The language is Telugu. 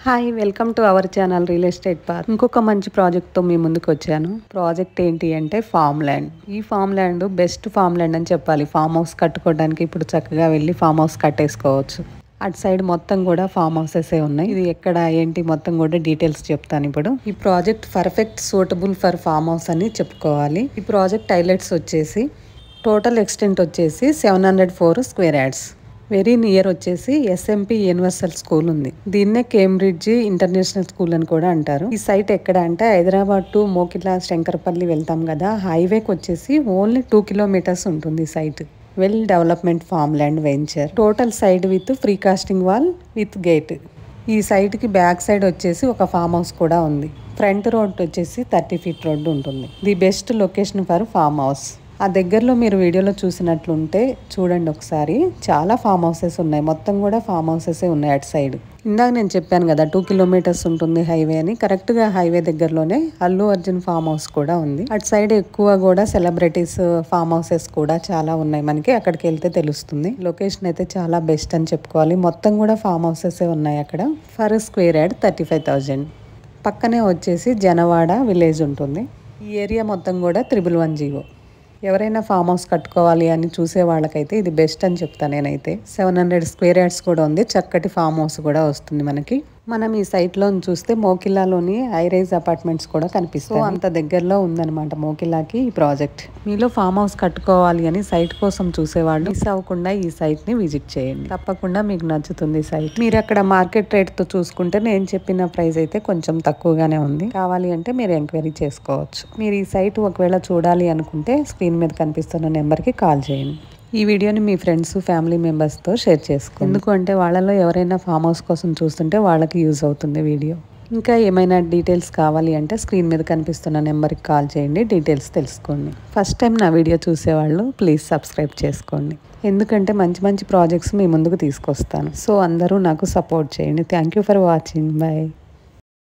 Hi welcome to our channel real estate park. ఇంకొక మంచి ప్రాజెక్ట్తో మీ ముందుకు వచ్చాను. ప్రాజెక్ట్ ఏంటి అంటే ఫామ్ ల్యాండ్. ఈ farm land best farm land అని చెప్పాలి. ఫామ్ హౌస్ కట్టుకోవడానికి ఇప్పుడు చక్కగా వెళ్ళి ఫామ్ హౌస్ కట్టేసుకోవచ్చు. అటు సైడ్ మొత్తం కూడా ఫామ్ హౌసెసే ఉన్నాయి. ఇది ఎక్కడ ఏంటి మొత్తం కూడా డీటెయిల్స్ చెప్తాను ఇప్పుడు. ఈ project perfect suitable for farm house అని చెప్పుకోవాలి. ఈ ప్రాజెక్ట్ హైలైట్స్ వచ్చేసి టోటల్ ఎక్స్టెంట్ వచ్చేసి 704 స్క్వేర్ యార్డ్స్. వెరీ నియర్ వచ్చేసి ఎస్ఎంపి యూనివర్సల్ స్కూల్ ఉంది. దీన్నే కేంబ్రిడ్జ్ ఇంటర్నేషనల్ స్కూల్ అని కూడా అంటారు. ఈ సైట్ ఎక్కడ అంటే హైదరాబాద్ టు మోకిలా శంకరపల్లి వెళ్తాం కదా, హైవేకి వచ్చేసి ఓన్లీ 2 కిలోమీటర్స్ ఉంటుంది ఈ site. Well development farm land venture. Total side with free casting wall with gate. ఈ సైట్ కి బ్యాక్ సైడ్ వచ్చేసి ఒక ఫామ్ హౌస్ కూడా ఉంది. ఫ్రంట్ రోడ్ వచ్చేసి 30 ఫీట్ రోడ్డు ఉంటుంది. The best location for farm house. ఆ దగ్గరలో మీరు వీడియోలో చూసినట్లుంటే చూడండి ఒకసారి, చాలా ఫామ్ హౌసెస్ ఉన్నాయి. మొత్తం కూడా ఫామ్ హౌసెసే ఉన్నాయి అటు సైడ్. ఇందాక నేను చెప్పాను కదా 2 కిలోమీటర్స్ ఉంటుంది హైవే అని. కరెక్ట్ గా హైవే దగ్గరలోనే అల్లు అర్జున్ ఫామ్ హౌస్ కూడా ఉంది. అటు సైడ్ ఎక్కువ కూడా సెలబ్రిటీస్ ఫామ్ హౌసెస్ కూడా చాలా ఉన్నాయి. మనకి అక్కడికి వెళ్తే తెలుస్తుంది. లొకేషన్ అయితే చాలా బెస్ట్ అని చెప్పుకోవాలి. మొత్తం కూడా ఫామ్ హౌసెసే ఉన్నాయి అక్కడ. For square yard 35,000. పక్కనే వచ్చేసి జనవాడ విలేజ్ ఉంటుంది. ఈ ఏరియా మొత్తం కూడా 111 ఎవరైనా ఫామ్ హౌస్ కట్టుకోవాలి అని చూసే వాళ్ళకైతే ఇది బెస్ట్ అని చెప్తాను నేనైతే. 700 స్క్వేర్ యార్డ్స్ కూడా ఉంది. చక్కటి ఫామ్ హౌస్ కూడా వస్తుంది మనకి. మనం ఈ సైట్ లో చూస్తే మోకిలాలోని హైరైజ్ అపార్ట్మెంట్స్ కూడా కనిపిస్తాయి. అంత దగ్గరలో ఉందన్నమాట మోకిలాకి ఈ ప్రాజెక్ట్. మీలో ఫామ్ హౌస్ కట్టుకోవాలి అని సైట్ కోసం చూసేవాళ్ళు మిస్ అవ్వకుండా ఈ సైట్ ని విజిట్ చేయండి. తప్పకుండా మీకు నచ్చుతుంది సైట్. మీరు అక్కడ మార్కెట్ రేట్ తో చూసుకుంటే నేను చెప్పిన ప్రైస్ అయితే కొంచెం తక్కువగానే ఉంది. కావాలి అంటే మీరు ఎంక్వైరీ చేసుకోవచ్చు. మీరు ఈ సైట్ ఒకవేళ చూడాలి అనుకుంటే స్క్రీన్ మీద కనిపిస్తున్న నెంబర్కి కాల్ చేయండి. ఈ వీడియోని మీ ఫ్రెండ్స్ ఫ్యామిలీ మెంబర్స్తో షేర్ చేసుకోండి. ఎందుకంటే వాళ్ళలో ఎవరైనా ఫామ్ హౌస్ కోసం చూస్తుంటే వాళ్ళకి యూజ్ అవుతుంది వీడియో. ఇంకా ఏమైనా డీటెయిల్స్ కావాలి అంటే స్క్రీన్ మీద కనిపిస్తున్న నెంబర్కి కాల్ చేయండి, డీటెయిల్స్ తెలుసుకోండి. ఫస్ట్ టైం నా వీడియో చూసేవాళ్ళు ప్లీజ్ సబ్స్క్రైబ్ చేసుకోండి. ఎందుకంటే మంచి మంచి ప్రాజెక్ట్స్ మీ ముందుకు తీసుకొస్తాను. సో అందరూ నాకు సపోర్ట్ చేయండి. Thank you for watching. Bye.